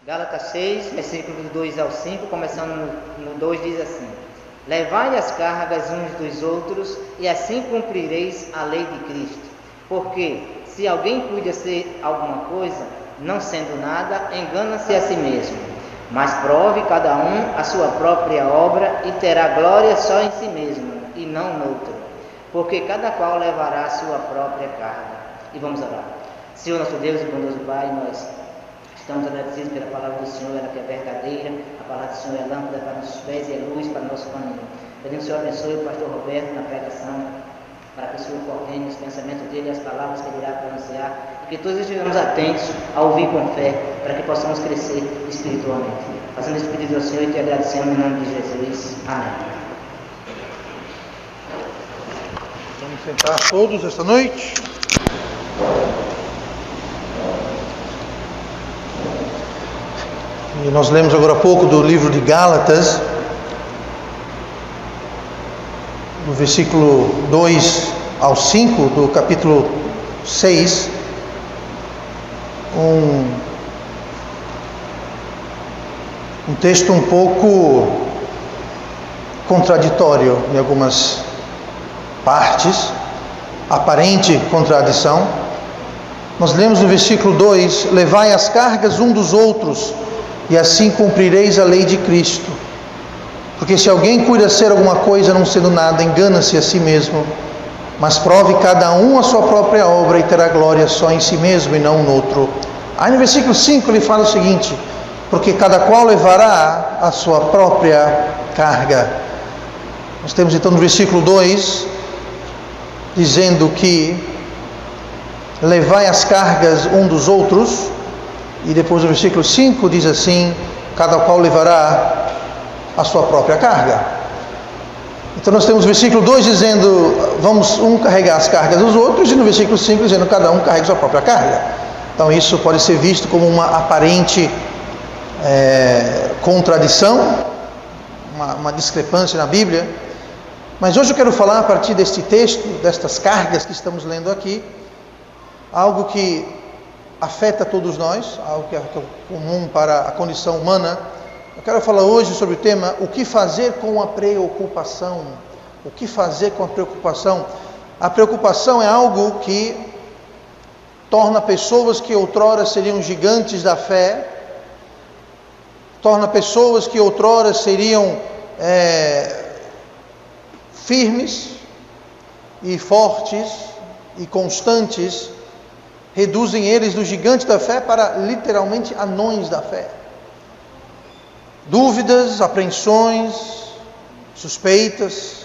Gálatas 6, versículos 2 ao 5, começando no 2, diz assim: Levai as cargas uns dos outros, e assim cumprireis a lei de Cristo. Porque, se alguém cuida ser alguma coisa, não sendo nada, engana-se a si mesmo. Mas prove cada um a sua própria obra, e terá glória só em si mesmo, e não noutro. Porque cada qual levará a sua própria carga. E vamos orar. Senhor nosso Deus e bondoso Pai, nós estamos agradecidos pela palavra do Senhor, ela que é verdadeira. A palavra do Senhor é lâmpada para nossos pés e é luz para nosso caminho. Pedimos que o Senhor abençoe o pastor Roberto na pregação, para que o Senhor coordene os pensamentos dele e as palavras que ele irá pronunciar, e que todos estejamos atentos a ouvir com fé, para que possamos crescer espiritualmente. Fazendo esse pedido ao Senhor e te agradecemos em nome de Jesus. Amém. Vamos sentar todos esta noite. E nós lemos agora há pouco do livro de Gálatas, do versículo 2 ao 5 do capítulo 6, um texto um pouco contraditório em algumas partes, aparente contradição. Nós lemos no versículo 2: Levai as cargas um dos outros, e assim cumprireis a lei de Cristo. Porque se alguém cuida ser alguma coisa, não sendo nada, engana-se a si mesmo. Mas prove cada um a sua própria obra, e terá glória só em si mesmo e não no outro. Aí no versículo 5 ele fala o seguinte: porque cada qual levará a sua própria carga. Nós temos então no versículo 2, dizendo que levai as cargas um dos outros. E depois o versículo 5 diz assim: cada qual levará a sua própria carga. Então nós temos o versículo 2 dizendo, vamos um carregar as cargas dos outros, e no versículo 5 dizendo, cada um carrega a sua própria carga. Então isso pode ser visto como uma aparente contradição, uma discrepância na Bíblia. Mas hoje eu quero falar a partir deste texto, destas cargas que estamos lendo aqui, algo que afeta todos nós, algo que é comum para a condição humana. Eu quero falar hoje sobre o tema: o que fazer com a preocupação? O que fazer com a preocupação? A preocupação é algo que torna pessoas que outrora seriam gigantes da fé, torna pessoas que outrora seriam firmes e fortes e constantes, reduzem eles do gigante da fé para literalmente anões da fé. Dúvidas, apreensões, suspeitas,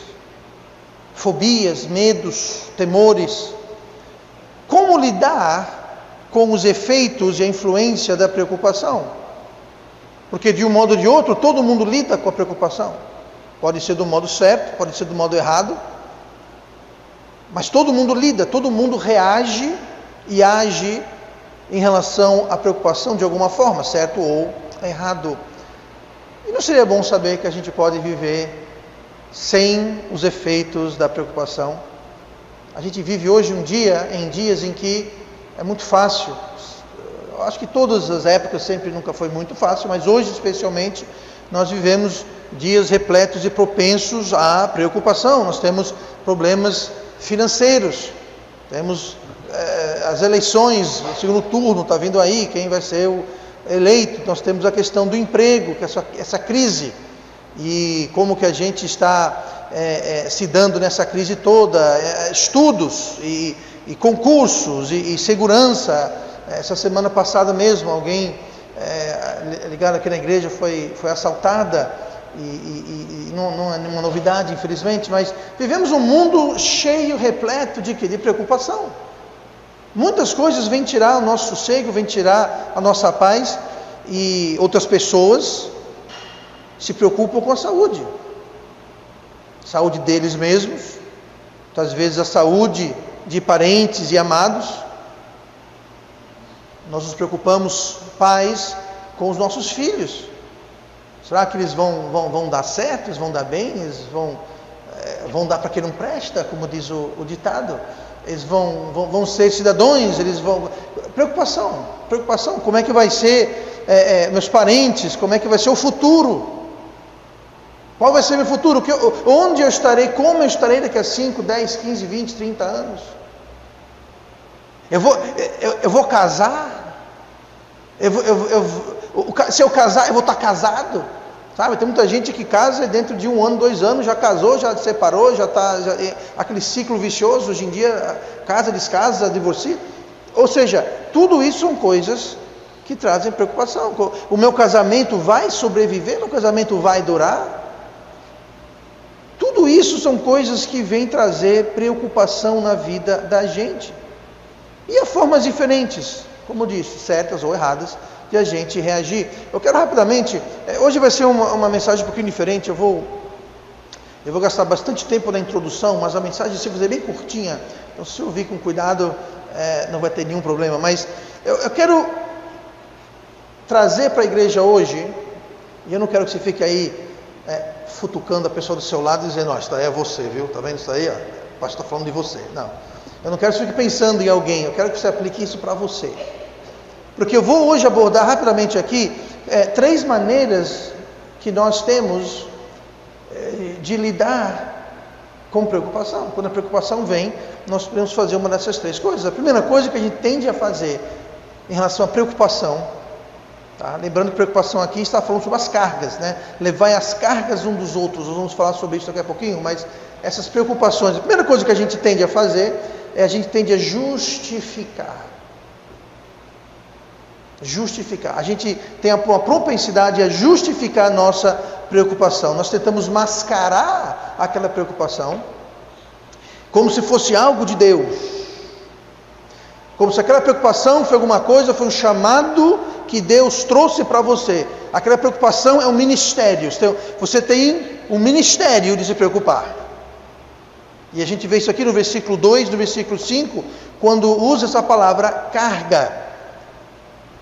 fobias, medos, temores. Como lidar com os efeitos e a influência da preocupação? Porque de um modo ou de outro, todo mundo lida com a preocupação. Pode ser do modo certo, pode ser do modo errado, mas todo mundo lida, todo mundo reage e age em relação à preocupação de alguma forma, certo ou errado. E não seria bom saber que a gente pode viver sem os efeitos da preocupação? A gente vive hoje em dias em que é muito fácil. Eu acho que todas as épocas sempre nunca foi muito fácil, mas hoje especialmente nós vivemos dias repletos e propensos à preocupação. Nós temos problemas financeiros, temos as eleições, o segundo turno está vindo aí, quem vai ser o eleito. Nós temos a questão do emprego, que é essa crise, e como que a gente está se dando nessa crise toda, estudos e concursos e segurança. Essa semana passada mesmo, alguém ligado aqui na igreja foi assaltada, e não é nenhuma novidade, infelizmente, mas vivemos um mundo cheio, repleto de preocupação. Muitas coisas vêm tirar o nosso sossego, vêm tirar a nossa paz, e outras pessoas se preocupam com a saúde deles mesmos, muitas vezes a saúde de parentes e amados. Nós nos preocupamos, pais, com os nossos filhos. Será que eles vão dar certo, eles vão dar bem, eles vão dar para quem não presta, como diz o ditado? Eles vão ser cidadãos, eles vão... Preocupação, como é que vai ser meus parentes, como é que vai ser o futuro. Qual vai ser meu futuro? Onde eu estarei? Como eu estarei daqui a 5, 10, 15, 20, 30 anos? Eu vou casar? Se eu casar, eu vou estar casado? Sabe? Tem muita gente que casa dentro de 1 ano, 2 anos, já casou, já separou, aquele ciclo vicioso. Hoje em dia, casa, descasa, divorcia. Ou seja, tudo isso são coisas que trazem preocupação. O meu casamento vai sobreviver? Meu casamento vai durar? Tudo isso são coisas que vêm trazer preocupação na vida da gente. E há formas diferentes, como eu disse, certas ou erradas, de a gente reagir. Eu quero rapidamente, hoje vai ser uma mensagem um pouquinho diferente. Eu vou gastar bastante tempo na introdução, mas a mensagem se fazer bem curtinha. Então, se eu ouvir com cuidado, não vai ter nenhum problema. Mas eu quero trazer para a igreja hoje, e eu não quero que você fique aí futucando a pessoa do seu lado e dizendo: ó, isso aí é você, viu? Tá vendo isso aí? Ó? O pastor está falando de você. Não, eu não quero que você fique pensando em alguém. Eu quero que você aplique isso para você, porque eu vou hoje abordar rapidamente aqui 3 maneiras que nós temos de lidar com preocupação. Quando a preocupação vem, nós podemos fazer uma dessas 3 coisas. A primeira coisa que a gente tende a fazer em relação à preocupação, tá? Lembrando que preocupação aqui está falando sobre as cargas, né? Levai as cargas um dos outros. Nós vamos falar sobre isso daqui a pouquinho, mas essas preocupações, a primeira coisa que a gente tende a fazer a gente tende a justificar. A gente tem uma propensidade a justificar a nossa preocupação. Nós tentamos mascarar aquela preocupação como se fosse algo de Deus, como se aquela preocupação foi alguma coisa, foi um chamado que Deus trouxe para você. Aquela preocupação é um ministério. Você tem um ministério de se preocupar. E a gente vê isso aqui no versículo 2, no versículo 5, quando usa essa palavra carga.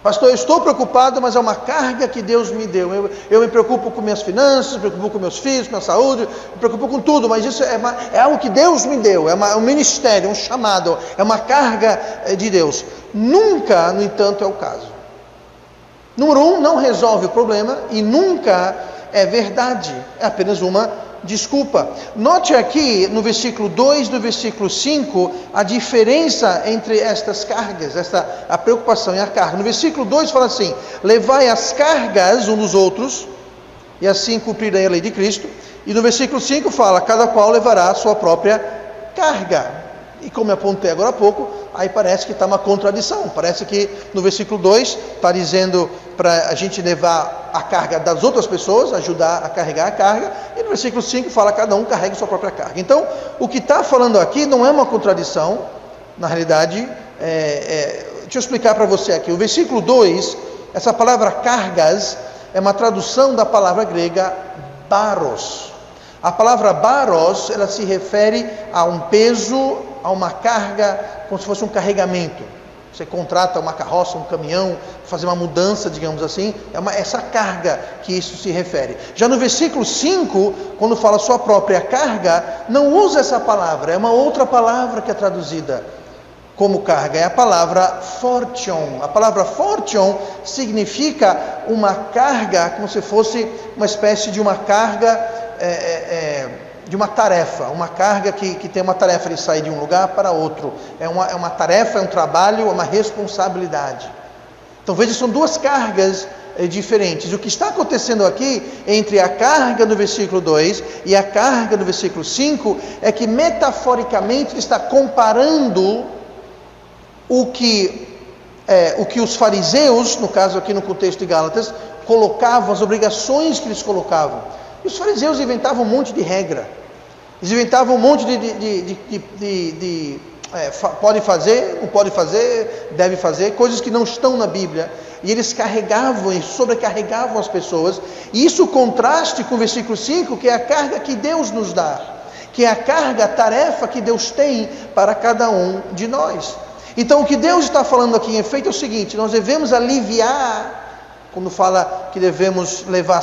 Pastor, eu estou preocupado, mas é uma carga que Deus me deu. Eu me preocupo com minhas finanças, me preocupo com meus filhos, com a saúde, me preocupo com tudo, mas isso é algo que Deus me deu, um ministério, um chamado, é uma carga de Deus. Nunca, no entanto, é o caso. Número 1, não resolve o problema e nunca é verdade, é apenas uma desculpa. Note aqui no versículo 2 do versículo 5 a diferença entre estas cargas, a preocupação e a carga. No versículo 2 fala assim: levai as cargas uns dos outros e assim cumprirei a lei de Cristo. E no versículo 5 fala: cada qual levará a sua própria carga. E como eu apontei agora há pouco, aí parece que está uma contradição. Parece que no versículo 2 está dizendo para a gente levar a carga das outras pessoas, ajudar a carregar a carga, e no versículo 5 fala: cada um carregue sua própria carga. Então, o que está falando aqui não é uma contradição, na realidade, deixa eu explicar para você aqui. O versículo 2, essa palavra cargas, é uma tradução da palavra grega baros. A palavra baros, ela se refere a um peso, a uma carga, como se fosse um carregamento. Você contrata uma carroça, um caminhão, fazer uma mudança, digamos assim, essa carga que isso se refere. Já no versículo 5, quando fala sua própria carga, não usa essa palavra, é uma outra palavra que é traduzida como carga, é a palavra fortion. A palavra fortion significa uma carga, como se fosse uma espécie de uma carga, de uma tarefa, uma carga que tem uma tarefa de sair de um lugar para outro, é uma tarefa, é um trabalho, é uma responsabilidade. Então veja, são 2 cargas diferentes. O que está acontecendo aqui entre a carga no versículo 2 e a carga no versículo 5 é que metaforicamente ele está comparando o que os fariseus, no caso aqui no contexto de Gálatas, colocavam, as obrigações que eles colocavam. E os fariseus inventavam um monte de regra. Eles inventavam um monte pode fazer, não pode fazer, deve fazer, coisas que não estão na Bíblia. E eles carregavam e sobrecarregavam as pessoas. E isso contraste com o versículo 5, que é a carga que Deus nos dá, que é a carga, a tarefa que Deus tem para cada um de nós. Então o que Deus está falando aqui em efeito é o seguinte: nós devemos aliviar. Quando fala que devemos levar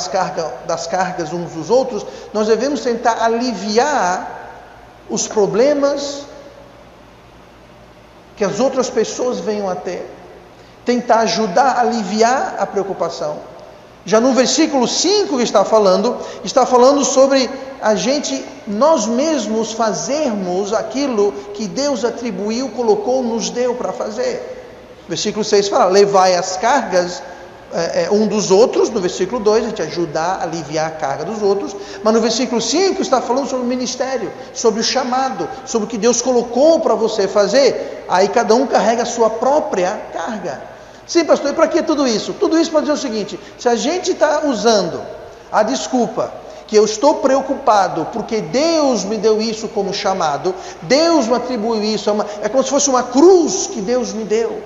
das cargas uns dos outros, nós devemos tentar aliviar os problemas que as outras pessoas venham a ter. tentar ajudar a aliviar a preocupação. Já no versículo 5 que está falando sobre a gente, nós mesmos fazermos aquilo que Deus atribuiu, colocou, nos deu para fazer. Versículo 6 fala, levai as cargas um dos outros. No versículo 2, a gente ajudar a aliviar a carga dos outros. Mas no versículo 5 está falando sobre o ministério, sobre o chamado, sobre o que Deus colocou para você fazer. Aí cada um carrega a sua própria carga. Sim, pastor, e para que tudo isso? Tudo isso para dizer o seguinte: se a gente está usando a desculpa que eu estou preocupado porque Deus me deu isso como chamado, Deus me atribuiu isso, é como se fosse uma cruz que Deus me deu,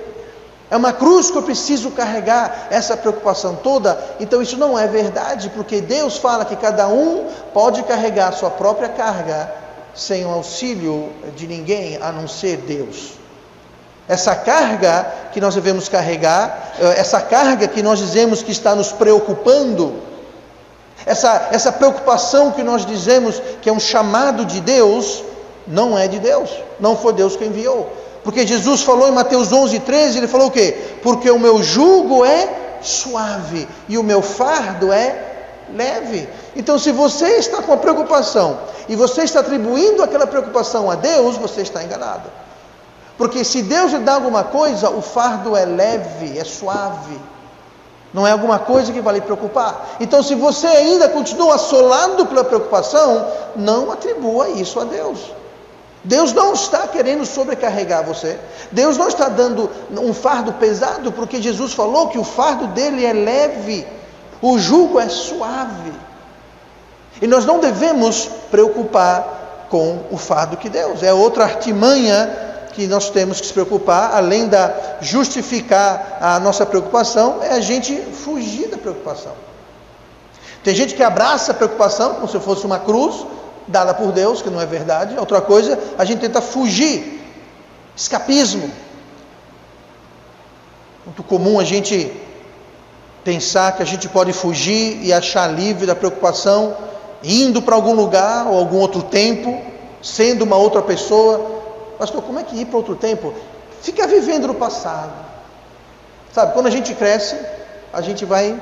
é uma cruz que eu preciso carregar essa preocupação toda. Então isso não é verdade, porque Deus fala que cada um pode carregar a sua própria carga sem o auxílio de ninguém a não ser Deus. Essa carga que nós devemos carregar, essa carga que nós dizemos que está nos preocupando, essa preocupação que nós dizemos que é um chamado de Deus, não é de Deus, não foi Deus que enviou. Porque Jesus falou em Mateus 11:13, ele falou o quê? Porque o meu jugo é suave e o meu fardo é leve. Então, se você está com a preocupação e você está atribuindo aquela preocupação a Deus, você está enganado. Porque se Deus lhe dá alguma coisa, o fardo é leve, é suave. Não é alguma coisa que vai lhe preocupar. Então, se você ainda continua assolado pela preocupação, não atribua isso a Deus. Deus não está querendo sobrecarregar você. Deus não está dando um fardo pesado, porque Jesus falou que o fardo dele é leve, o jugo é suave. E nós não devemos preocupar com o fardo que Deus. É outra artimanha que nós temos que se preocupar, além da justificar a nossa preocupação, é a gente fugir da preocupação. Tem gente que abraça a preocupação como se fosse uma cruz dada por Deus, que não é verdade. Outra coisa, a gente tenta fugir, escapismo. Muito comum a gente pensar que a gente pode fugir e achar livre da preocupação, indo para algum lugar ou algum outro tempo, sendo uma outra pessoa. Pastor, como é que ir para outro tempo? Fica vivendo no passado. Sabe, quando a gente cresce, a gente vai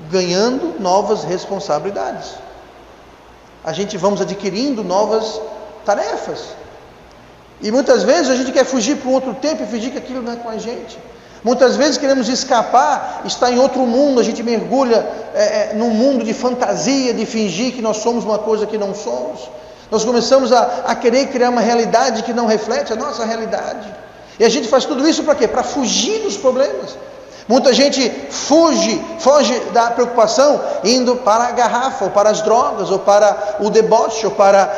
ganhando novas responsabilidades. A gente vamos adquirindo novas tarefas. E muitas vezes a gente quer fugir para um outro tempo e fingir que aquilo não é com a gente. Muitas vezes queremos escapar, estar em outro mundo, a gente mergulha num mundo de fantasia, de fingir que nós somos uma coisa que não somos. Nós começamos a querer criar uma realidade que não reflete a nossa realidade. E a gente faz tudo isso para quê? Para fugir dos problemas. Muita gente foge da preocupação indo para a garrafa, ou para as drogas, ou para o deboche, ou para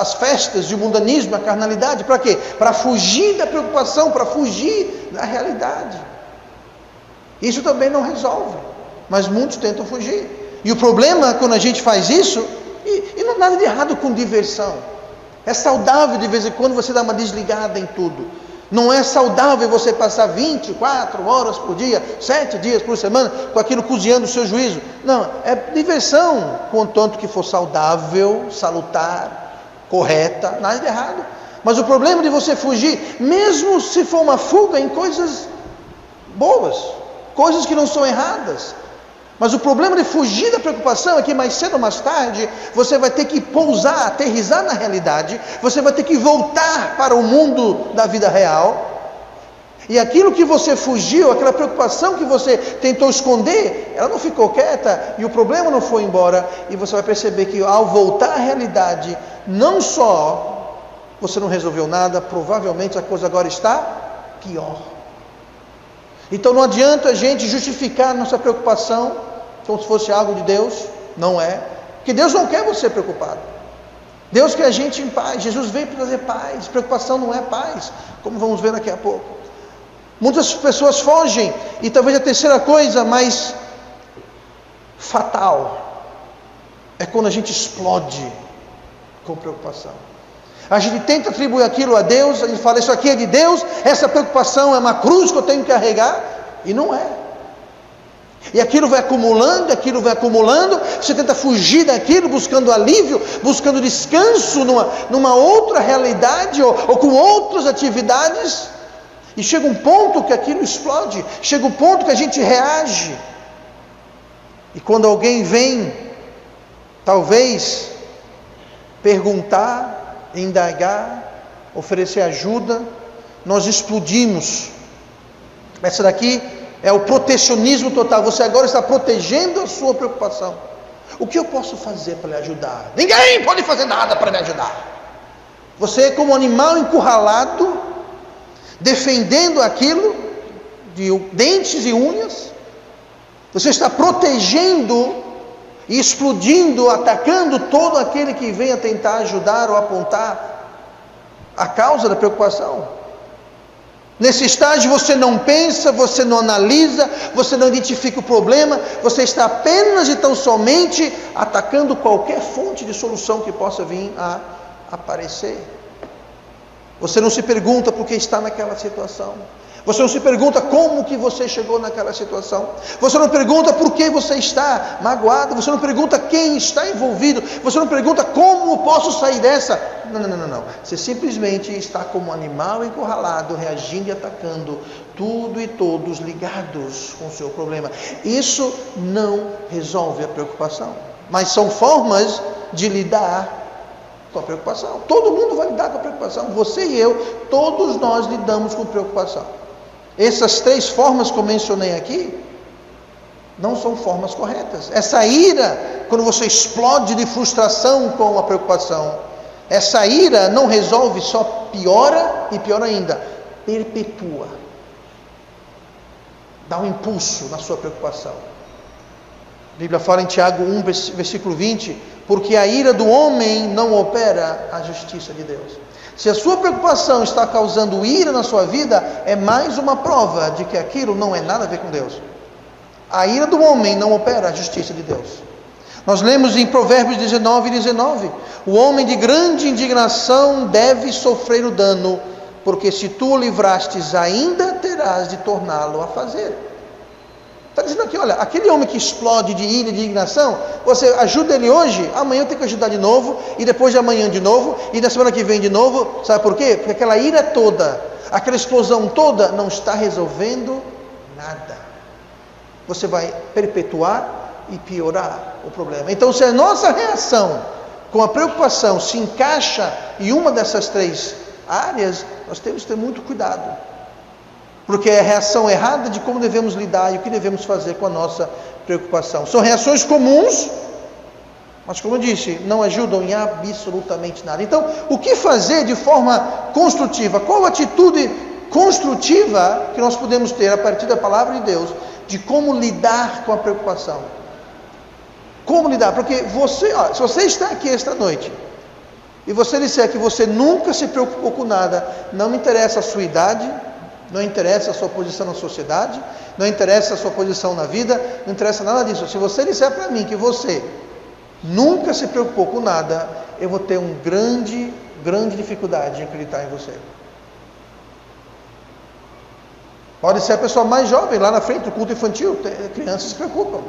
as festas de mundanismo, a carnalidade. Para quê? Para fugir da preocupação, para fugir da realidade. Isso também não resolve, mas muitos tentam fugir. E o problema quando a gente faz isso, e não há nada de errado com diversão. É saudável de vez em quando você dar uma desligada em tudo. Não é saudável você passar 24 horas por dia, 7 dias por semana, com aquilo cozinhando o seu juízo. Não, é diversão, contanto que for saudável, salutar, correta, nada de errado. Mas o problema de você fugir, mesmo se for uma fuga em coisas boas, coisas que não são erradas, mas o problema de fugir da preocupação é que mais cedo ou mais tarde você vai ter que pousar, aterrissar na realidade, você vai ter que voltar para o mundo da vida real, e aquilo que você fugiu, aquela preocupação que você tentou esconder, ela não ficou quieta e o problema não foi embora, e você vai perceber que ao voltar à realidade, não só você não resolveu nada, provavelmente a coisa agora está pior. Então não adianta a gente justificar nossa preocupação como se fosse algo de Deus. Não é, porque Deus não quer você preocupado. Deus quer a gente em paz. Jesus veio para trazer paz. Preocupação não é paz, como vamos ver daqui a pouco. Muitas pessoas fogem. E talvez a terceira coisa mais fatal é quando a gente explode com preocupação. A gente tenta atribuir aquilo a Deus, a gente fala, isso aqui é de Deus, essa preocupação é uma cruz que eu tenho que carregar, e não é. E aquilo vai acumulando, você tenta fugir daquilo, buscando alívio, buscando descanso numa outra realidade, ou com outras atividades, E chega um ponto que aquilo explode, chega um ponto que a gente reage. E quando alguém vem, talvez, perguntar, indagar, oferecer ajuda, nós explodimos. Essa daqui é o protecionismo total. Você agora está protegendo a sua preocupação. O que eu posso fazer para lhe ajudar? Ninguém pode fazer nada para me ajudar. Você é como um animal encurralado, defendendo aquilo de dentes e unhas. Você está protegendo e explodindo, atacando todo aquele que venha tentar ajudar ou apontar a causa da preocupação. Nesse estágio você não pensa, você não analisa, você não identifica o problema, você está apenas e tão somente atacando qualquer fonte de solução que possa vir a aparecer. Você não se pergunta por que está naquela situação. Você não se pergunta como que você chegou naquela situação. Você não pergunta por que você está magoado. Você não pergunta quem está envolvido. Você não pergunta como posso sair dessa. Não. Você simplesmente está como um animal encurralado, reagindo e atacando tudo e todos ligados com o seu problema. Isso não resolve a preocupação, mas são formas de lidar com a preocupação. Todo mundo vai lidar com a preocupação. Você e eu, todos nós lidamos com preocupação. Essas 3 formas que eu mencionei aqui não são formas corretas. Essa ira, quando você explode de frustração com a preocupação, essa ira não resolve, só piora e pior ainda, perpetua. Dá um impulso na sua preocupação. A Bíblia fala em Tiago 1, versículo 20, porque a ira do homem não opera a justiça de Deus. Se a sua preocupação está causando ira na sua vida, é mais uma prova de que aquilo não é nada a ver com Deus. A ira do homem não opera a justiça de Deus. Nós lemos em Provérbios 19, o homem de grande indignação deve sofrer o dano, porque se tu o livrastes, ainda terás de torná-lo a fazer. Está dizendo aqui, olha, aquele homem que explode de ira e de indignação, você ajuda ele hoje, amanhã tem que ajudar de novo, e depois de amanhã de novo, e na semana que vem de novo. Sabe por quê? Porque aquela ira toda, aquela explosão toda, não está resolvendo nada. Você vai perpetuar e piorar o problema. Então, se a nossa reação com a preocupação se encaixa em uma dessas 3 áreas, nós temos que ter muito cuidado. Porque é a reação errada de como devemos lidar e o que devemos fazer com a nossa preocupação. São reações comuns, mas como eu disse, não ajudam em absolutamente nada. Então, o que fazer de forma construtiva? Qual a atitude construtiva que nós podemos ter a partir da palavra de Deus de como lidar com a preocupação? Como lidar? Porque você, se você está aqui esta noite e você disser que você nunca se preocupou com nada, não me interessa a sua idade, não interessa a sua posição na sociedade, não interessa a sua posição na vida, não interessa nada disso. Se você disser para mim que você nunca se preocupou com nada, eu vou ter uma grande dificuldade em acreditar em você. Pode ser a pessoa mais jovem, lá na frente do culto infantil, crianças se preocupam.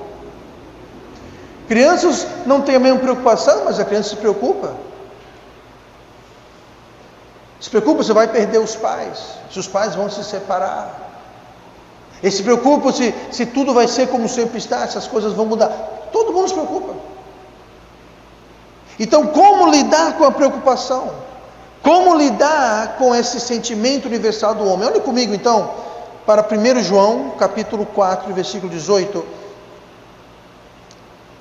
Crianças não têm a mesma preocupação, mas a criança se preocupa. Se preocupa se vai perder os pais, se os pais vão se separar. E se preocupa se tudo vai ser como sempre está, se as coisas vão mudar. Todo mundo se preocupa. Então, como lidar com a preocupação? Como lidar com esse sentimento universal do homem? Olha comigo então para 1 João, capítulo 4, versículo 18.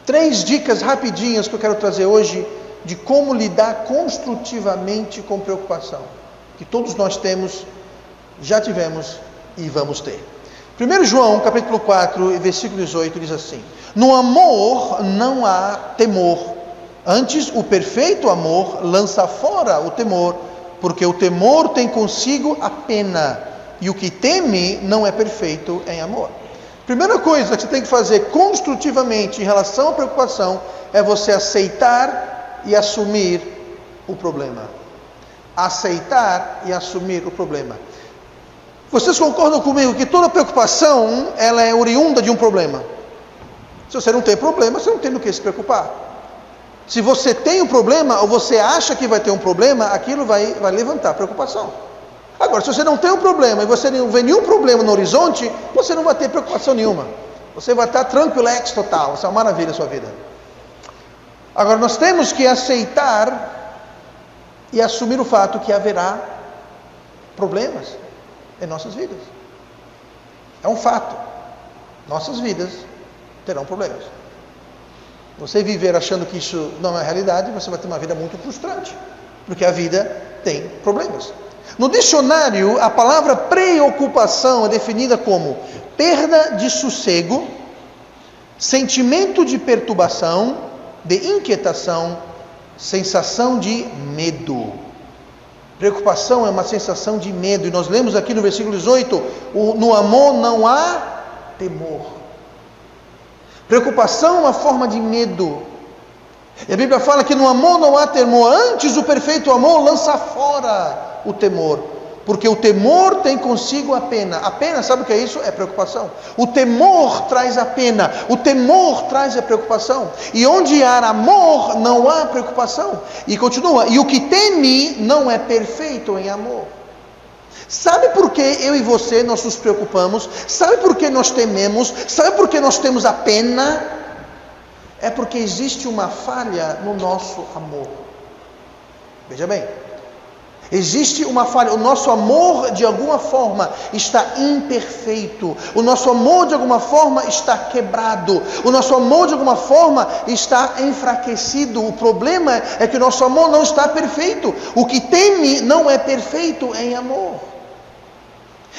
3 dicas rapidinhas que eu quero trazer hoje de como lidar construtivamente com preocupação, que todos nós temos, já tivemos e vamos ter. 1 João, capítulo 4, versículo 18, diz assim: no amor não há temor, antes o perfeito amor lança fora o temor, porque o temor tem consigo a pena, e o que teme não é perfeito em amor. Primeira coisa que você tem que fazer construtivamente em relação à preocupação é você aceitar e assumir o problema. Aceitar e assumir o problema. Vocês concordam comigo que toda preocupação, ela é oriunda de um problema? Se você não tem problema, você não tem do que se preocupar. Se você tem um problema, ou você acha que vai ter um problema, aquilo vai levantar preocupação. Agora, se você não tem um problema e você não vê nenhum problema no horizonte, você não vai ter preocupação nenhuma. Você vai estar tranquilex total. Isso é uma maravilha a sua vida. Agora, nós temos que aceitar e assumir o fato que haverá problemas em nossas vidas. É um fato. Nossas vidas terão problemas. Você viver achando que isso não é realidade, você vai ter uma vida muito frustrante, porque a vida tem problemas. No dicionário, a palavra preocupação é definida como perda de sossego, sentimento de perturbação, de inquietação, sensação de medo. Preocupação é uma sensação de medo, e nós lemos aqui no versículo 18, no amor não há temor. Preocupação é uma forma de medo. E a Bíblia fala que no amor não há temor, antes o perfeito amor lança fora o temor, porque o temor tem consigo a pena. A pena, sabe o que é isso? É preocupação. O temor traz a pena, o temor traz a preocupação, e onde há amor não há preocupação. E continua, e o que teme não é perfeito em amor. Sabe por que eu e você nós nos preocupamos? Sabe por que nós tememos? Sabe por que nós temos a pena? É porque existe uma falha no nosso amor. Veja bem, existe uma falha. O nosso amor de alguma forma está imperfeito. O nosso amor de alguma forma está quebrado. O nosso amor de alguma forma está enfraquecido. O problema é que o nosso amor não está perfeito. O que teme não é perfeito em amor.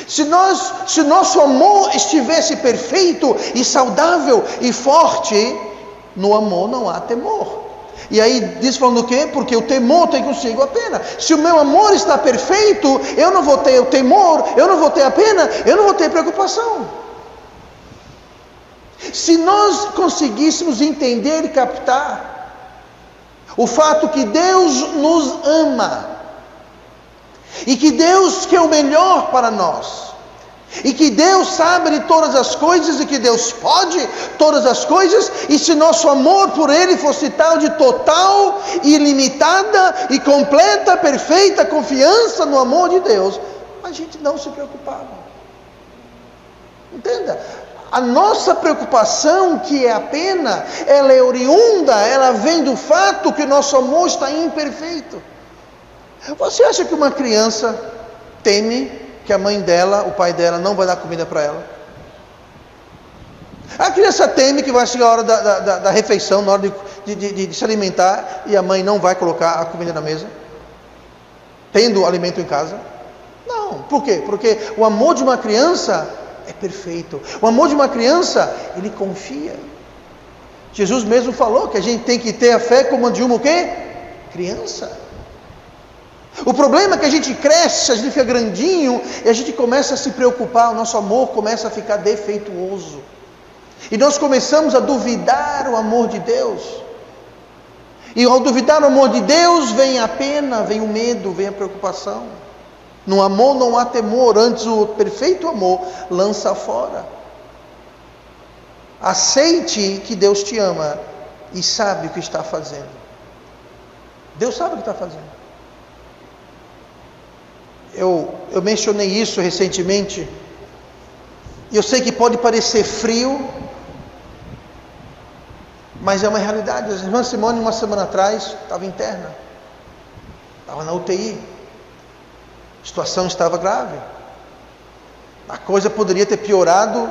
Se nosso amor estivesse perfeito e saudável e forte, no amor não há temor. E aí diz falando o quê? Porque o temor tem consigo a pena. Se o meu amor está perfeito, eu não vou ter o temor, eu não vou ter a pena, eu não vou ter preocupação. Se nós conseguíssemos entender e captar o fato que Deus nos ama, e que Deus quer o melhor para nós, e que Deus sabe de todas as coisas, e que Deus pode todas as coisas, e se nosso amor por Ele fosse tal de total, ilimitada e completa, perfeita confiança no amor de Deus, a gente não se preocupava. Entenda, a nossa preocupação, que é a pena, ela é oriunda, ela vem do fato que nosso amor está imperfeito. Você acha que uma criança teme que a mãe dela, o pai dela, não vai dar comida para ela? A criança teme que vai chegar a hora da refeição, na hora de se alimentar, e a mãe não vai colocar a comida na mesa, tendo alimento em casa? Não. Por quê? Porque o amor de uma criança é perfeito. O amor de uma criança, ele confia. Jesus mesmo falou que a gente tem que ter a fé como a de uma o quê? Criança. O problema é que a gente cresce, a gente fica grandinho, e a gente começa a se preocupar, o nosso amor começa a ficar defeituoso. E nós começamos a duvidar o amor de Deus. E ao duvidar o amor de Deus, vem a pena, vem o medo, vem a preocupação. No amor não há temor, antes o perfeito amor lança fora. Aceite que Deus te ama e sabe o que está fazendo. Deus sabe o que está fazendo. Eu mencionei isso recentemente, e eu sei que pode parecer frio, mas é uma realidade. A irmã Simone, uma semana atrás, estava interna, estava na UTI, a situação estava grave, a coisa poderia ter piorado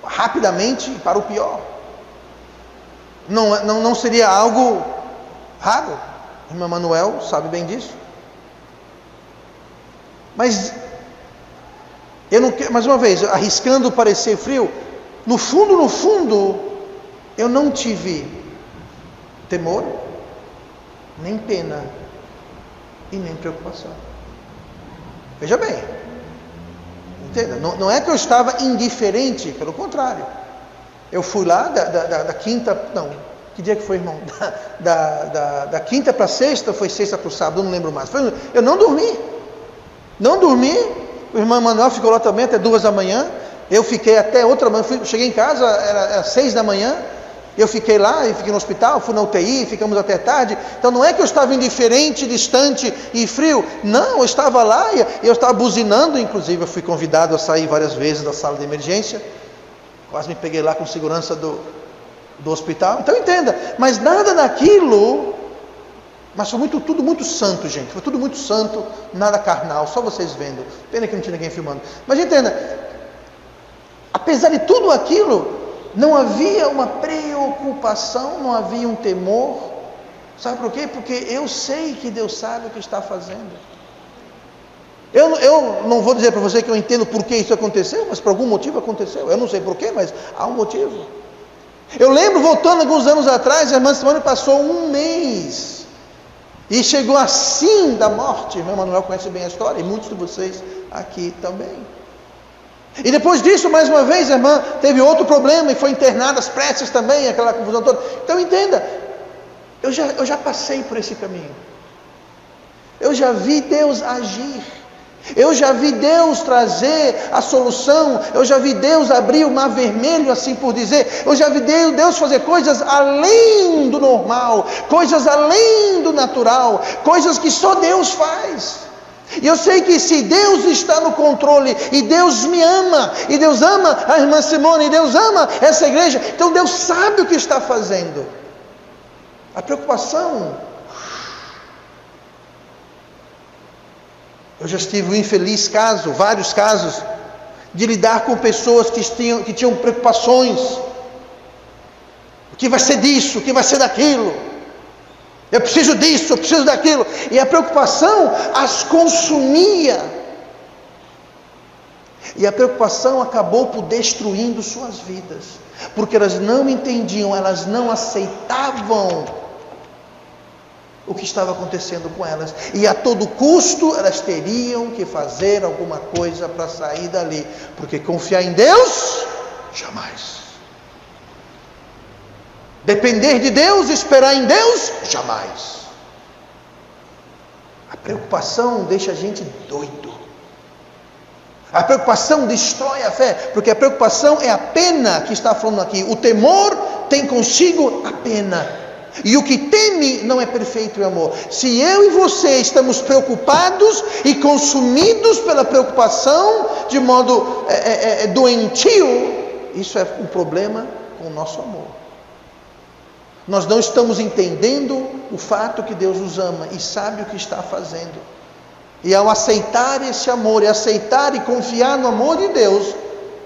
rapidamente para o pior. Não seria algo raro, a irmã Manuel sabe bem disso. Mas eu não quero, mais uma vez, arriscando parecer frio, no fundo, eu não tive temor, nem pena e nem preocupação. Veja bem, entenda, não é que eu estava indiferente, pelo contrário. Eu fui lá da quinta, não, que dia que foi, irmão? Da quinta para sexta, foi sexta para o sábado, não lembro mais. Eu não dormi, o irmão Manuel ficou lá também até 2 da manhã, eu fiquei até outra manhã, cheguei em casa, era 6 da manhã, Eu fiquei lá, eu fiquei no hospital, fui na UTI, ficamos até tarde. Então não é que eu estava indiferente, distante e frio. Não, eu estava lá e eu estava buzinando. Inclusive eu fui convidado a sair várias vezes da sala de emergência. Quase me peguei lá com segurança do hospital. Então entenda, mas nada daquilo... Mas foi tudo muito santo, gente. Foi tudo muito santo, nada carnal, só vocês vendo. Pena que não tinha ninguém filmando. Mas entenda, apesar de tudo aquilo, não havia uma preocupação, não havia um temor. Sabe por quê? Porque eu sei que Deus sabe o que está fazendo. Eu não vou dizer para você que eu entendo por que isso aconteceu, mas por algum motivo aconteceu. Eu não sei por quê, mas há um motivo. Eu lembro, voltando alguns anos atrás, a irmã Simone passou um mês e chegou assim da morte. O irmão Manuel conhece bem a história, e muitos de vocês aqui também. E depois disso, mais uma vez, a irmã teve outro problema e foi internada às pressas também, aquela confusão toda. Então entenda, eu já passei por esse caminho. Eu já vi Deus agir. Eu já vi Deus trazer a solução. Eu já vi Deus abrir o mar vermelho, assim por dizer. Eu já vi Deus fazer coisas além do normal, coisas além do natural, coisas que só Deus faz. E eu sei que se Deus está no controle, e Deus me ama, e Deus ama a irmã Simone, e Deus ama essa igreja, então Deus sabe o que está fazendo. A preocupação... Eu já tive um infeliz caso, vários casos, de lidar com pessoas que tinham preocupações. O que vai ser disso? O que vai ser daquilo? Eu preciso disso, eu preciso daquilo. E a preocupação as consumia. E a preocupação acabou por destruindo suas vidas. Porque elas não entendiam, elas não aceitavam o que estava acontecendo com elas, e a todo custo elas teriam que fazer alguma coisa para sair dali, porque confiar em Deus, jamais. Depender de Deus, esperar em Deus, jamais. A preocupação deixa a gente doido. A preocupação destrói a fé, porque a preocupação é a pena que está falando aqui. O temor tem consigo a pena. E o que teme não é perfeito em amor. Se eu e você estamos preocupados e consumidos pela preocupação de modo doentio, isso é um problema com o nosso amor. Nós não estamos entendendo o fato que Deus nos ama e sabe o que está fazendo. E ao aceitar esse amor, e aceitar e confiar no amor de Deus,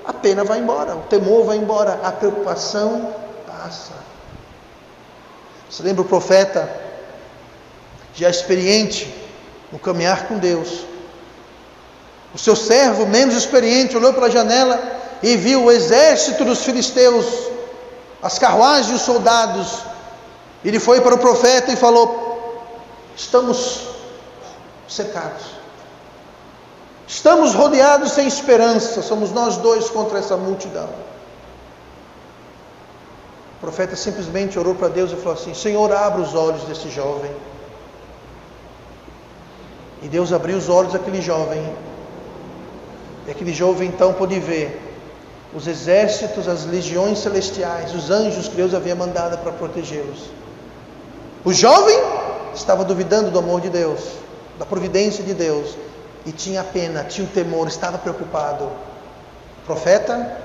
a pena vai embora, o temor vai embora, a preocupação passa. Você lembra o profeta, já experiente no caminhar com Deus? O seu servo, menos experiente, olhou pela janela e viu o exército dos filisteus, as carruagens e os soldados. Ele foi para o profeta e falou: estamos cercados, estamos rodeados sem esperança, somos nós dois contra essa multidão. O profeta simplesmente orou para Deus e falou assim: Senhor, abra os olhos desse jovem. E Deus abriu os olhos daquele jovem, e aquele jovem então pôde ver os exércitos, as legiões celestiais, os anjos que Deus havia mandado para protegê-los. O jovem estava duvidando do amor de Deus, da providência de Deus, e tinha pena, tinha um temor, estava preocupado. O profeta,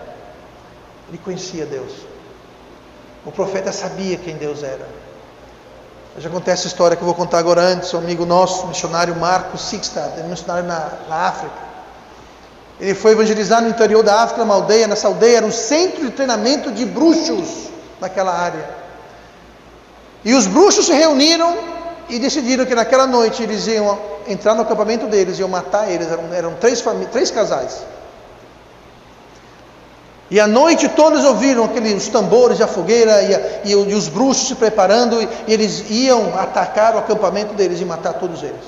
ele conhecia Deus. O profeta sabia quem Deus era. Eu já contei essa história que eu vou contar agora antes. Um amigo nosso, missionário Marcos Sixta, missionário na África. Ele foi evangelizar no interior da África, numa aldeia. Nessa aldeia era um centro de treinamento de bruxos naquela área. E os bruxos se reuniram e decidiram que naquela noite eles iam entrar no acampamento deles, iam matar eles. Eram três casais. E à noite todos ouviram os tambores e a fogueira e os bruxos se preparando, e eles iam atacar o acampamento deles e matar todos eles.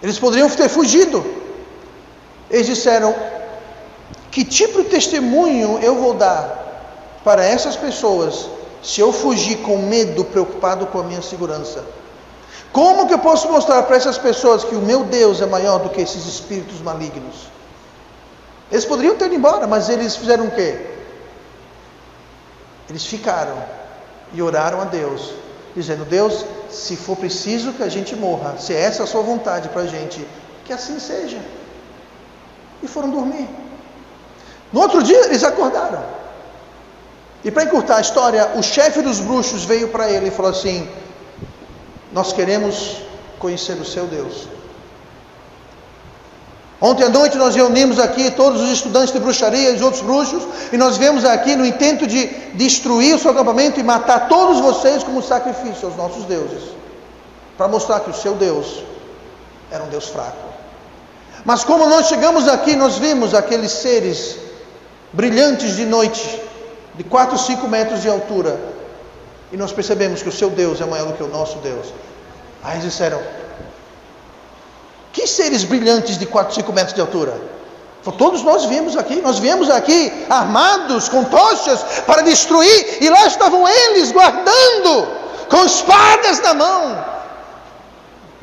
Eles poderiam ter fugido. Eles disseram: que tipo de testemunho eu vou dar para essas pessoas se eu fugir com medo, preocupado com a minha segurança? Como que eu posso mostrar para essas pessoas que o meu Deus é maior do que esses espíritos malignos? Eles poderiam ter ido embora, mas eles fizeram o quê? Eles ficaram e oraram a Deus, dizendo: Deus, se for preciso que a gente morra, se essa é a sua vontade para a gente, que assim seja. E foram dormir. No outro dia eles acordaram. E para encurtar a história, o chefe dos bruxos veio para ele e falou assim: nós queremos conhecer o seu Deus. Ontem à noite nós reunimos aqui todos os estudantes de bruxaria e os outros bruxos, e nós viemos aqui no intento de destruir o seu acampamento e matar todos vocês como sacrifício aos nossos deuses, para mostrar que o seu Deus era um Deus fraco. Mas como nós chegamos aqui, nós vimos aqueles seres brilhantes de noite, de 4, 5 metros de altura, e nós percebemos que o seu Deus é maior do que o nosso Deus. Aí eles disseram: que seres brilhantes de 4, 5 metros de altura? Todos nós viemos aqui armados com tochas para destruir, e lá estavam eles guardando, com espadas na mão.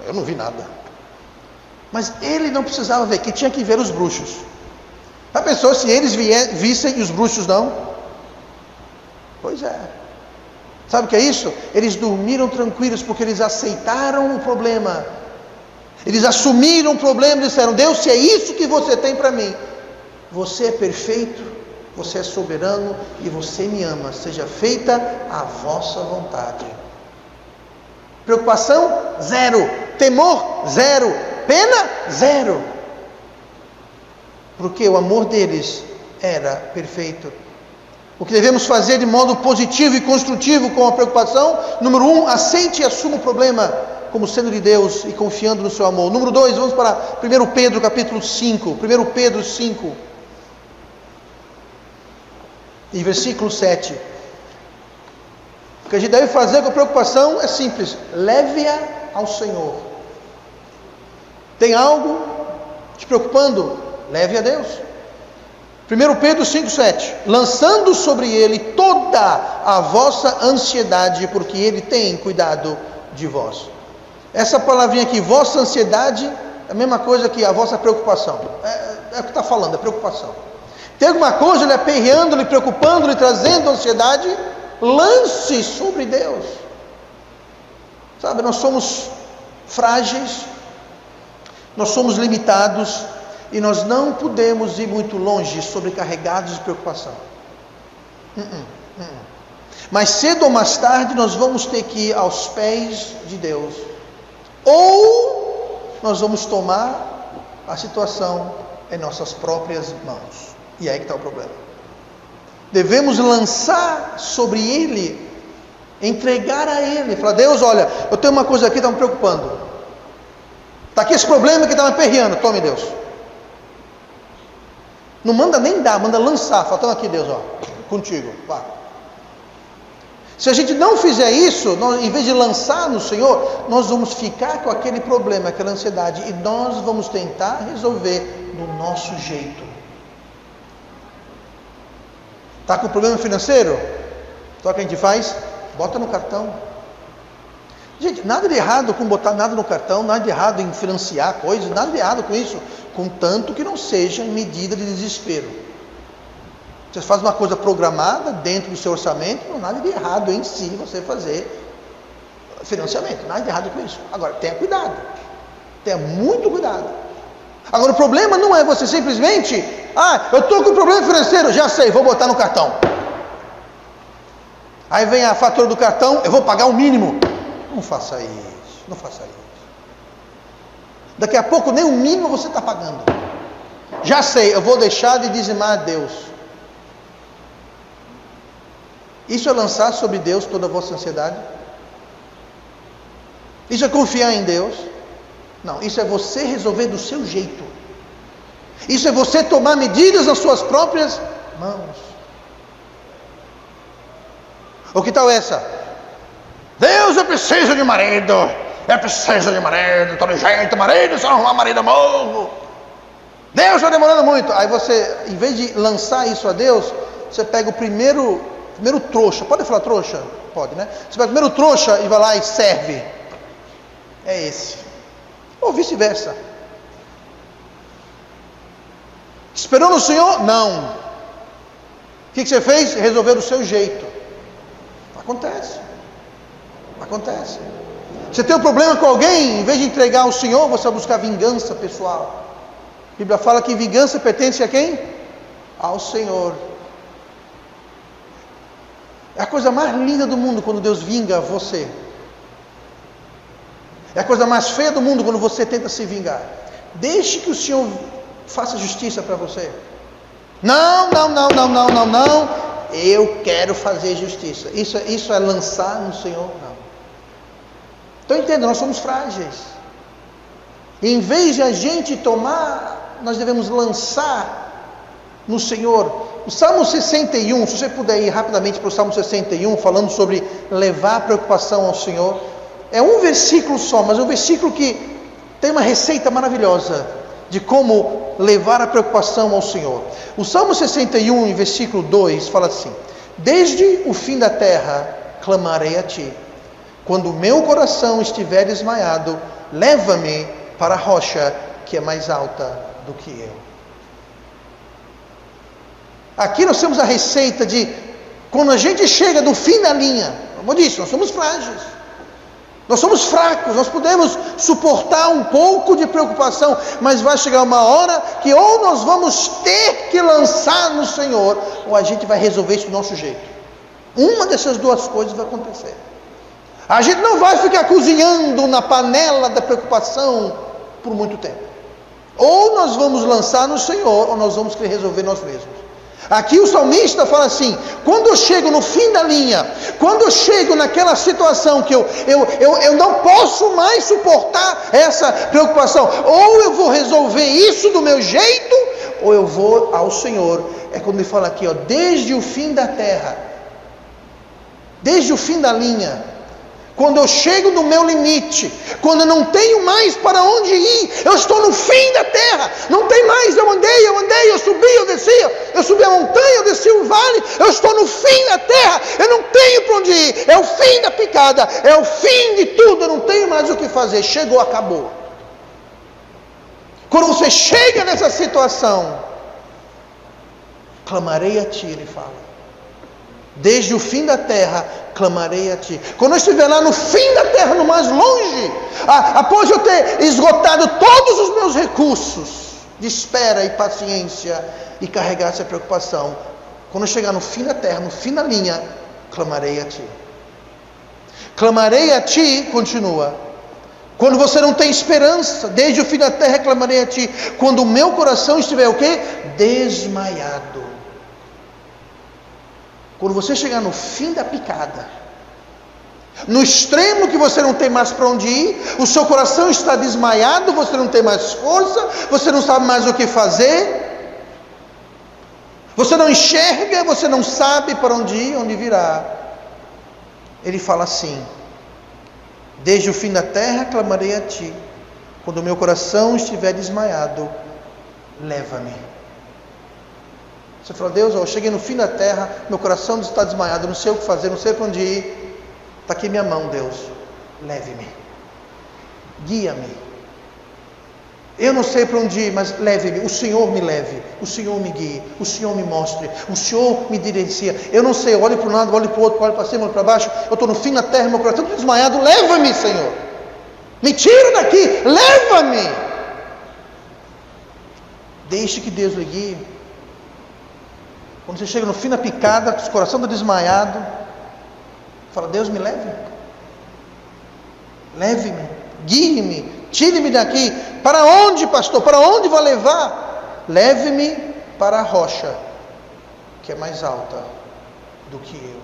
Eu não vi nada. Mas ele não precisava ver, que tinha que ver os bruxos. Já pensou se eles vissem e os bruxos não? Pois é. Sabe o que é isso? Eles dormiram tranquilos, porque eles aceitaram o problema. Eles assumiram o problema e disseram: Deus, se é isso que você tem para mim, você é perfeito, você é soberano e você me ama, seja feita a vossa vontade. Preocupação? Zero. Temor? Zero. Pena? Zero. Porque o amor deles era perfeito. O que devemos fazer de modo positivo e construtivo com a preocupação? Número 1, aceite e assuma o problema como sendo de Deus e confiando no seu amor. Número 2, vamos para 1 Pedro capítulo 5. 1 Pedro 5. E versículo 7. O que a gente deve fazer com a preocupação é simples: leve-a ao Senhor. Tem algo te preocupando? Leve a Deus. 1 Pedro 5,7: lançando sobre Ele toda a vossa ansiedade, porque Ele tem cuidado de vós. Essa palavrinha aqui, vossa ansiedade, é a mesma coisa que a vossa preocupação. É o que está falando, é preocupação. Tem alguma coisa lhe aperreando, lhe preocupando, lhe trazendo ansiedade? Lance sobre Deus. Sabe, nós somos frágeis, nós somos limitados, e nós não podemos ir muito longe sobrecarregados de preocupação. Mas cedo ou mais tarde nós vamos ter que ir aos pés de Deus, ou nós vamos tomar a situação em nossas próprias mãos. E é aí que está o problema. Devemos lançar sobre Ele, entregar a Ele, falar: Deus, olha, eu tenho uma coisa aqui que está me preocupando, está aqui esse problema que está me aperreando, tome, Deus. Não manda nem dar, manda lançar. Faltando aqui, Deus, ó, contigo, vá. Se a gente não fizer isso, nós, em vez de lançar no Senhor, nós vamos ficar com aquele problema, aquela ansiedade, e nós vamos tentar resolver do nosso jeito. Está com problema financeiro? Então o que a gente faz? Bota no cartão. Gente, nada de errado com botar nada no cartão, nada de errado em financiar coisas, nada de errado com isso, contanto que não seja em medida de desespero. Você faz uma coisa programada dentro do seu orçamento, não há nada de errado em si você fazer financiamento, nada de errado com isso. Agora, tenha cuidado, tenha muito cuidado. Agora, o problema não é você simplesmente: eu estou com problema financeiro, já sei, vou botar no cartão. Aí vem a fatura do cartão, eu vou pagar o mínimo. Não faça isso, não faça isso. Daqui a pouco nem o mínimo você está pagando. Já sei, eu vou deixar de dizimar a Deus. Isso é lançar sobre Deus toda a vossa ansiedade? Isso é confiar em Deus? Não, isso é você resolver do seu jeito. Isso é você tomar medidas nas suas próprias mãos. Ou que tal essa? Deus, eu preciso de marido. Eu preciso de marido, todo jeito, marido, se eu não arrumar marido eu morro. Deus, está demorando muito. Aí você, em vez de lançar isso a Deus, você pega o primeiro trouxa. Pode falar trouxa? Pode, né? Você pega o primeiro trouxa e vai lá e serve. É esse. Ou vice-versa. Esperou no Senhor? Não. O que você fez? Resolveu do seu jeito. Acontece. Acontece. Você tem um problema com alguém, em vez de entregar ao Senhor, você vai buscar vingança pessoal. A Bíblia fala que vingança pertence a quem? Ao Senhor. É a coisa mais linda do mundo quando Deus vinga você. É a coisa mais feia do mundo quando você tenta se vingar. Deixe que o Senhor faça justiça para você. Não. Eu quero fazer justiça. Isso é lançar no Senhor? Não. Então entenda, nós somos frágeis. Em vez de a gente tomar, nós devemos lançar no Senhor. O Salmo 61, se você puder ir rapidamente para o Salmo 61, falando sobre levar a preocupação ao Senhor. É um versículo só, mas é um versículo que tem uma receita maravilhosa de como levar a preocupação ao Senhor. O Salmo 61, em versículo 2, fala assim: desde o fim da terra clamarei a ti. Quando o meu coração estiver desmaiado, leva-me para a rocha que é mais alta do que eu. Aqui nós temos a receita de, quando a gente chega no fim da linha, como eu disse, nós somos frágeis, nós somos fracos, nós podemos suportar um pouco de preocupação, mas vai chegar uma hora que ou nós vamos ter que lançar no Senhor, ou a gente vai resolver isso do nosso jeito. Uma dessas duas coisas vai acontecer. A gente não vai ficar cozinhando na panela da preocupação por muito tempo. Ou nós vamos lançar no Senhor, ou nós vamos querer resolver nós mesmos. Aqui o salmista fala assim: quando eu chego no fim da linha, quando eu chego naquela situação que eu não posso mais suportar essa preocupação, ou eu vou resolver isso do meu jeito, ou eu vou ao Senhor. É quando ele fala aqui, ó, desde o fim da terra, desde o fim da linha, quando eu chego no meu limite, quando eu não tenho mais para onde ir, eu estou no fim da terra, não tem mais, eu andei, eu subi, eu desci, eu subi a montanha, eu desci o vale, eu estou no fim da terra, eu não tenho para onde ir, é o fim da picada, é o fim de tudo, eu não tenho mais o que fazer, chegou, acabou. Quando você chega nessa situação, clamarei a ti, ele fala. Desde o fim da terra, clamarei a ti. Quando eu estiver lá no fim da terra, no mais longe, após eu ter esgotado todos os meus recursos de espera e paciência e carregar essa preocupação, quando eu chegar no fim da terra, no fim da linha, clamarei a ti. Clamarei a ti, continua. Quando você não tem esperança, desde o fim da terra, clamarei a ti. Quando o meu coração estiver o quê? Desmaiado. Quando você chegar no fim da picada, no extremo que você não tem mais para onde ir, o seu coração está desmaiado, você não tem mais força, você não sabe mais o que fazer, você não enxerga, você não sabe para onde ir, onde virá. Ele fala assim: desde o fim da terra clamarei a ti, quando o meu coração estiver desmaiado, leva-me. Você fala: Deus, eu cheguei no fim da terra, meu coração está desmaiado, não sei o que fazer, não sei para onde ir. Está aqui minha mão, Deus, leve-me, guia-me. Eu não sei para onde ir, mas leve-me, o Senhor me leve, o Senhor me guie, o Senhor me mostre, o Senhor me direcia. Eu não sei, olho para um lado, olho para o outro, olho para cima, olho para baixo, eu estou no fim da terra, meu coração está desmaiado, leva-me, Senhor, me tira daqui, leva-me. Deixe que Deus lhe guie. Quando você chega no fim da picada, o coração está desmaiado, fala: Deus, me leve, leve-me, guie-me, tire-me daqui. Para onde, pastor? Para onde vai levar? Leve-me para a rocha que é mais alta do que eu.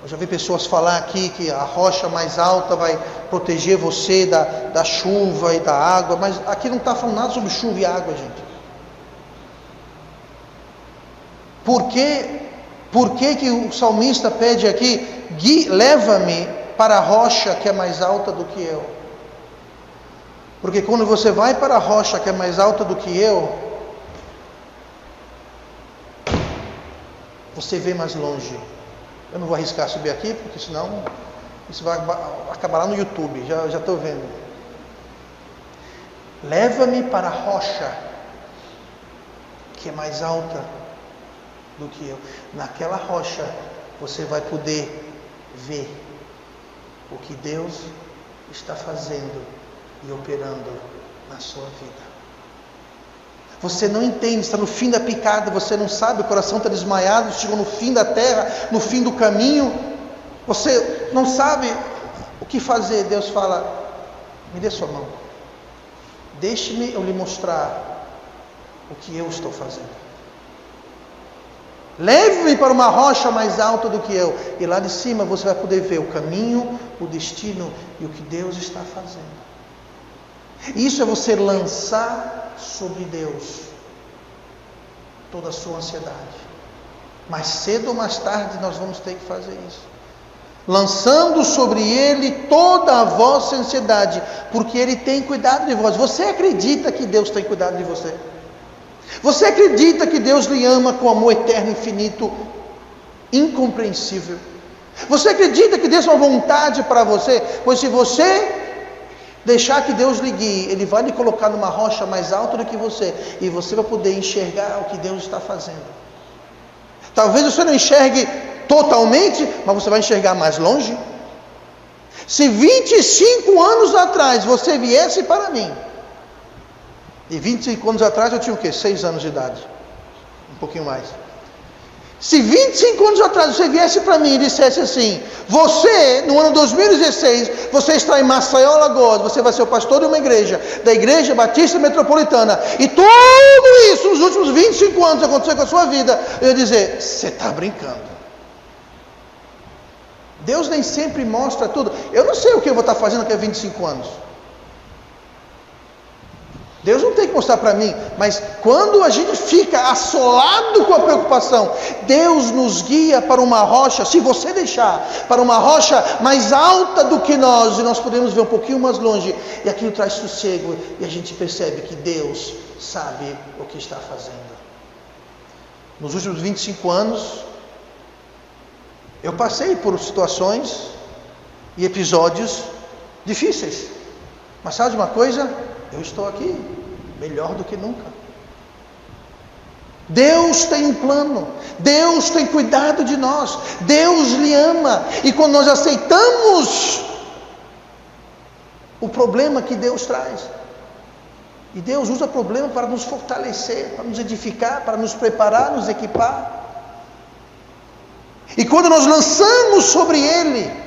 Eu já vi pessoas falar aqui que a rocha mais alta vai proteger você da chuva e da água, mas aqui não está falando nada sobre chuva e água, gente. Por que o salmista pede aqui: leva-me para a rocha que é mais alta do que eu? Porque quando você vai para a rocha que é mais alta do que eu, você vê mais longe. Eu não vou arriscar subir aqui, porque senão isso vai acabar lá no YouTube, já estou vendo. Leva-me para a rocha que é mais alta do que eu. Naquela rocha você vai poder ver o que Deus está fazendo e operando na sua vida. Você não entende, está no fim da picada, você não sabe, o coração está desmaiado, chegou no fim da terra, no fim do caminho, você não sabe o que fazer. Deus fala: me dê sua mão, deixe-me eu lhe mostrar o que eu estou fazendo. Leve-me para uma rocha mais alta do que eu, e lá de cima você vai poder ver o caminho, o destino e o que Deus está fazendo. Isso é você lançar sobre Deus toda a sua ansiedade. Mais cedo ou mais tarde nós vamos ter que fazer isso, lançando sobre Ele toda a vossa ansiedade, porque Ele tem cuidado de vós. Você acredita que Deus tem cuidado de você? Você acredita que Deus lhe ama com amor eterno, infinito, incompreensível? Você acredita que Deus tem uma vontade para você? Pois se você deixar que Deus lhe guie, Ele vai lhe colocar numa rocha mais alta do que você, e você vai poder enxergar o que Deus está fazendo. Talvez você não enxergue totalmente, mas você vai enxergar mais longe. Se 25 anos atrás você viesse para mim, e 25 anos atrás eu tinha o quê? 6 anos de idade, um pouquinho mais. Se 25 anos atrás você viesse para mim e dissesse assim: você, no ano 2016, você está em Maceió, Alagoas, você vai ser o pastor de uma igreja, da Igreja Batista Metropolitana, e tudo isso nos últimos 25 anos aconteceu com a sua vida, eu ia dizer: você está brincando. Deus nem sempre mostra tudo. Eu não sei o que eu vou estar fazendo daqui a 25 anos. Deus não tem que mostrar para mim, mas quando a gente fica assolado com a preocupação, Deus nos guia para uma rocha, se você deixar, para uma rocha mais alta do que nós, e nós podemos ver um pouquinho mais longe, e aquilo traz sossego, e a gente percebe que Deus sabe o que está fazendo. Nos últimos 25 anos, eu passei por situações e episódios difíceis, mas sabe de uma coisa? Eu estou aqui, melhor do que nunca. Deus tem um plano, Deus tem cuidado de nós, Deus lhe ama, e quando nós aceitamos o problema que Deus traz, e Deus usa o problema para nos fortalecer, para nos edificar, para nos preparar, nos equipar, e quando nós lançamos sobre Ele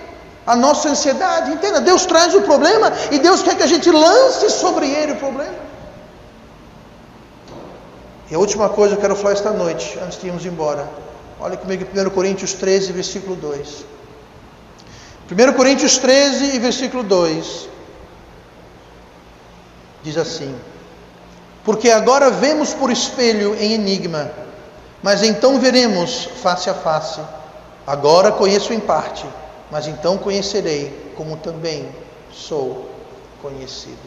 a nossa ansiedade, entenda, Deus traz o problema e Deus quer que a gente lance sobre Ele o problema. E a última coisa que eu quero falar esta noite, antes de irmos embora, olha comigo em 1 Coríntios 13, versículo 2. 1 Coríntios 13 e versículo 2 diz assim: porque agora vemos por espelho em enigma, mas então veremos face a face. Agora conheço em parte, mas então conhecerei como também sou conhecido.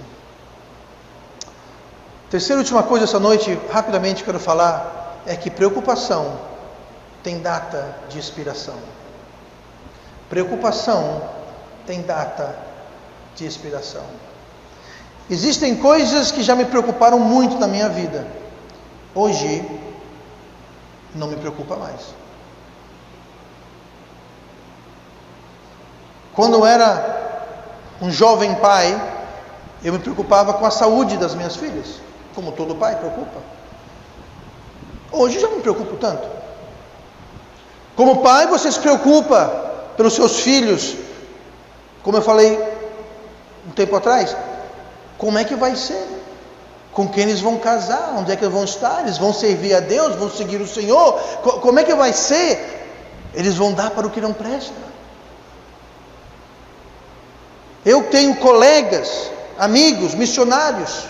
Terceira e última coisa essa noite, rapidamente quero falar, é que preocupação tem data de expiração. Preocupação tem data de expiração. Existem coisas que já me preocuparam muito na minha vida. Hoje, não me preocupa mais. Quando eu era um jovem pai, eu me preocupava com a saúde das minhas filhas, como todo pai preocupa. Hoje já não me preocupo tanto. Como pai, você se preocupa pelos seus filhos, como eu falei um tempo atrás, como é que vai ser? Com quem eles vão casar? Onde é que eles vão estar? Eles vão servir a Deus? Vão seguir o Senhor? Como é que vai ser? Eles vão dar para o que não presta. Eu tenho colegas, amigos, missionários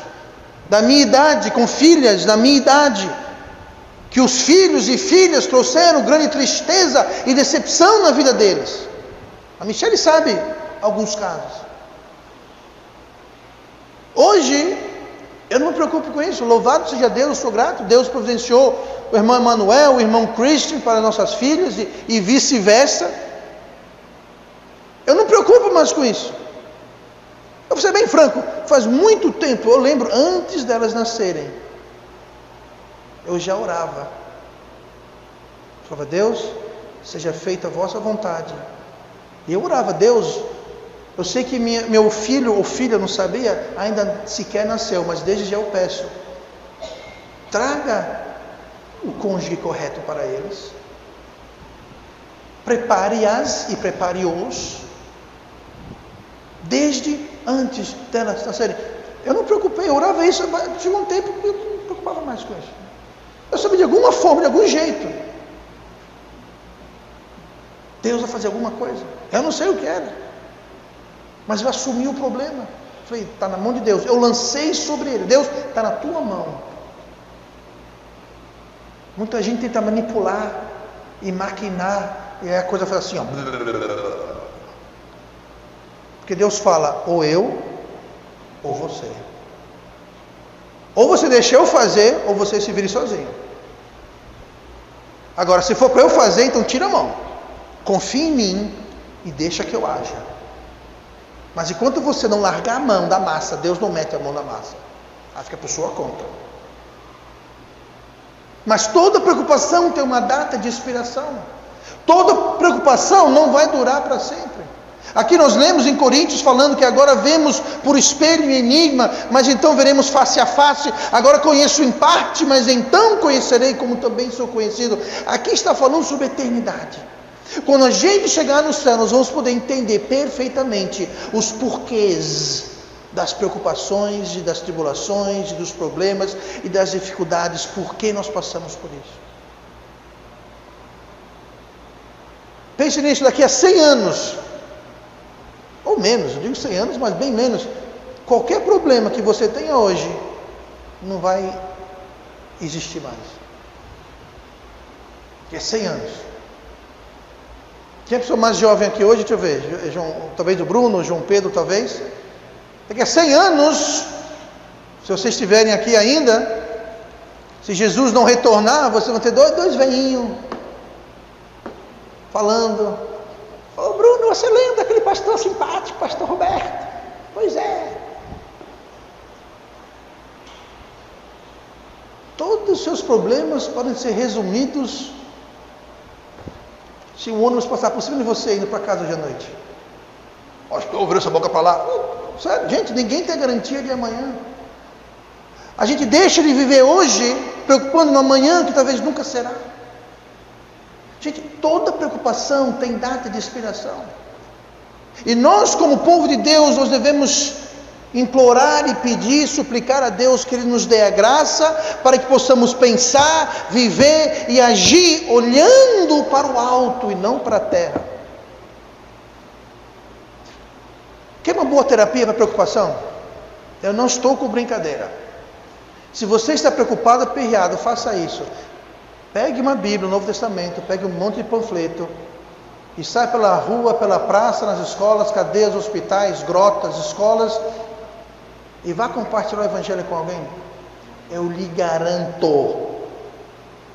da minha idade, com filhas da minha idade, que os filhos e filhas trouxeram grande tristeza e decepção na vida deles. A Michele sabe alguns casos. Hoje, eu não me preocupo com isso. Louvado seja Deus, eu sou grato. Deus providenciou o irmão Emanuel, o irmão Christian para nossas filhas e vice-versa. Eu não me preocupo mais com isso. Eu vou ser bem franco, faz muito tempo, eu lembro, antes delas nascerem, eu já orava. Falava: Deus, seja feita a vossa vontade. E eu orava, Deus, eu sei que meu filho ou filha, não sabia, ainda sequer nasceu, mas desde já eu peço, traga o cônjuge correto para eles, prepare-as e prepare-os, desde antes delas nascerem. Eu não me preocupei, eu orava isso, chegou um tempo que eu não me preocupava mais com isso. Eu sabia de alguma forma, de algum jeito, Deus vai fazer alguma coisa. Eu não sei o que era, mas eu assumi o problema. Falei, está na mão de Deus. Eu lancei sobre ele. Deus, está na tua mão. Muita gente tenta manipular e maquinar, e aí a coisa faz assim, ó. Porque Deus fala, ou eu, ou você. Ou você deixa eu fazer, ou você se vire sozinho. Agora, se for para eu fazer, então tira a mão. Confia em mim e deixa que eu haja. Mas enquanto você não largar a mão da massa, Deus não mete a mão na massa. Aí fica por sua conta. Mas toda preocupação tem uma data de expiração. Toda preocupação não vai durar para sempre. Aqui nós lemos em Coríntios falando que agora vemos por espelho e enigma, mas então veremos face a face. Agora conheço em parte, mas então conhecerei como também sou conhecido. Aqui está falando sobre eternidade. Quando a gente chegar no céu, nós vamos poder entender perfeitamente os porquês das preocupações e das tribulações e dos problemas e das dificuldades, por que nós passamos por isso. Pense nisso, daqui a 100 anos, ou menos, eu digo 100 anos, mas bem menos, qualquer problema que você tenha hoje, não vai existir mais. Daqui a 100 anos. Quem é a pessoa mais jovem aqui hoje? Deixa eu ver, talvez o Bruno, João Pedro, talvez. Daqui a 100 anos, se vocês estiverem aqui ainda, se Jesus não retornar, vocês vão ter dois velhinhos falando. Ô Bruno, você lembra daquele pastor simpático, pastor Roberto? Pois é. Todos os seus problemas podem ser resumidos se um ônibus passar por cima de você indo para casa hoje à noite. Acho que eu ouvi essa boca para lá. Sério, gente, ninguém tem garantia de amanhã. A gente deixa de viver hoje preocupando no amanhã que talvez nunca será. Gente, toda preocupação tem data de expiração. E nós, como povo de Deus, nós devemos implorar e pedir, suplicar a Deus que Ele nos dê a graça para que possamos pensar, viver e agir olhando para o alto e não para a terra. Quer uma boa terapia para preocupação? Eu não estou com brincadeira. Se você está preocupado, aperreado, faça isso. Pegue uma Bíblia, o Novo Testamento, pegue um monte de panfleto e sai pela rua, pela praça, nas escolas, cadeias, hospitais, grotas, escolas, e vá compartilhar o Evangelho com alguém. Eu lhe garanto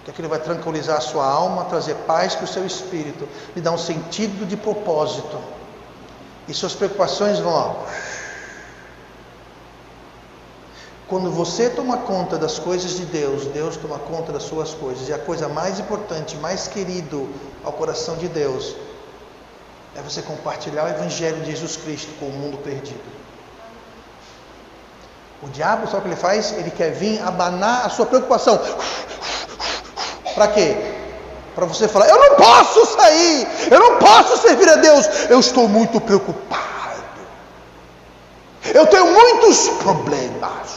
que aquilo vai tranquilizar a sua alma, trazer paz para o seu espírito, lhe dar um sentido de propósito, e suas preocupações vão, ó. Quando você toma conta das coisas de Deus, Deus toma conta das suas coisas. E a coisa mais importante, mais querido ao coração de Deus, é você compartilhar o Evangelho de Jesus Cristo com o mundo perdido. O diabo, sabe o que ele faz? Ele quer vir abanar a sua preocupação. Para quê? Para você falar, eu não posso sair, eu não posso servir a Deus, eu estou muito preocupado, eu tenho muitos problemas,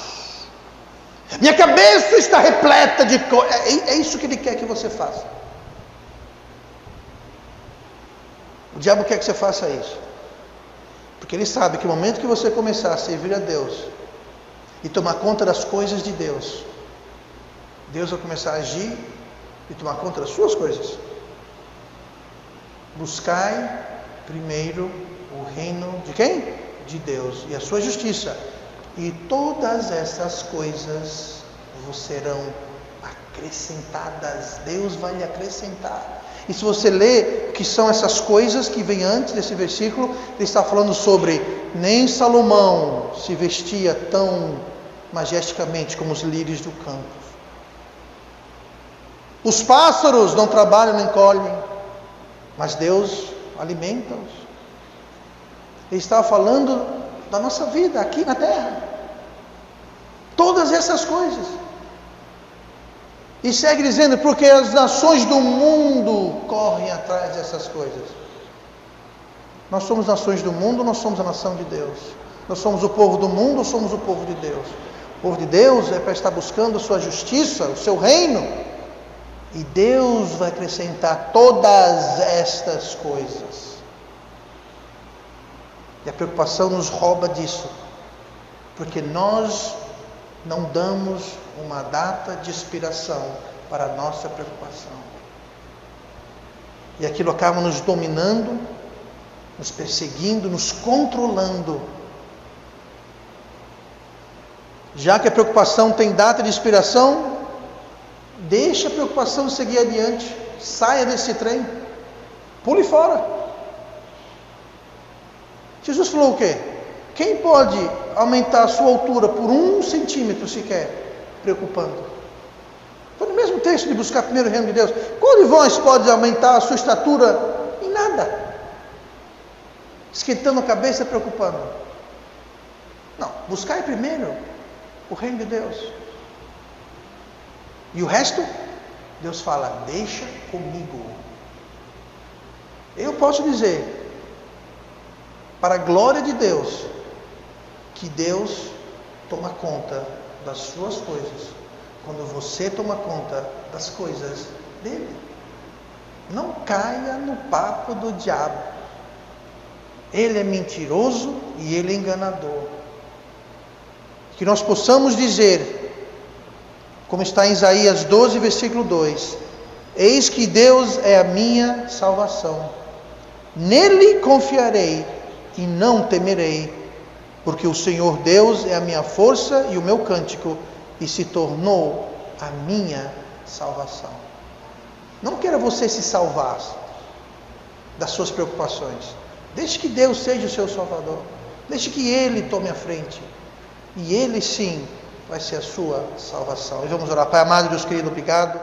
minha cabeça está repleta de coisas. É isso que ele quer que você faça. O diabo quer que você faça isso, porque ele sabe que no momento que você começar a servir a Deus e tomar conta das coisas de Deus, Deus vai começar a agir e tomar conta das suas coisas. Buscai primeiro o reino de quem? De Deus e a sua justiça, e todas essas coisas vos serão acrescentadas. Deus vai lhe acrescentar. E se você ler o que são essas coisas que vem antes desse versículo, ele está falando sobre nem Salomão se vestia tão majesticamente como os lírios do campo. Os pássaros não trabalham nem colhem, mas Deus alimenta-os. Ele estava falando da nossa vida aqui na terra. Todas essas coisas. E segue dizendo, porque as nações do mundo correm atrás dessas coisas. Nós somos nações do mundo, nós somos a nação de Deus. Nós somos o povo do mundo, somos o povo de Deus. O povo de Deus é para estar buscando a sua justiça, o seu reino. E Deus vai acrescentar todas estas coisas. E a preocupação nos rouba disso. Porque nós não damos uma data de expiração para a nossa preocupação. E aquilo acaba nos dominando, nos perseguindo, nos controlando. Já que a preocupação tem data de expiração, deixa a preocupação seguir adiante. Saia desse trem. Pule fora. Jesus falou o quê? Quem pode aumentar a sua altura por 1 centímetro sequer, preocupando? Foi no mesmo texto de buscar primeiro o reino de Deus. Qual de vós pode aumentar a sua estatura? Em nada. Esquentando a cabeça, preocupando. Não, buscai primeiro o reino de Deus. E o resto, Deus fala, deixa comigo. Eu posso dizer, para a glória de Deus, que Deus toma conta das suas coisas, quando você toma conta das coisas dele. Não caia no papo do diabo. Ele é mentiroso e ele é enganador. Que nós possamos dizer, como está em Isaías 12, versículo 2: eis que Deus é a minha salvação, nele confiarei e não temerei, porque o Senhor Deus é a minha força e o meu cântico, e se tornou a minha salvação. Não queira você se salvar das suas preocupações. Deixe que Deus seja o seu salvador. Deixe que Ele tome a frente. E Ele sim vai ser a sua salvação. E vamos orar. Pai amado, Deus querido, obrigado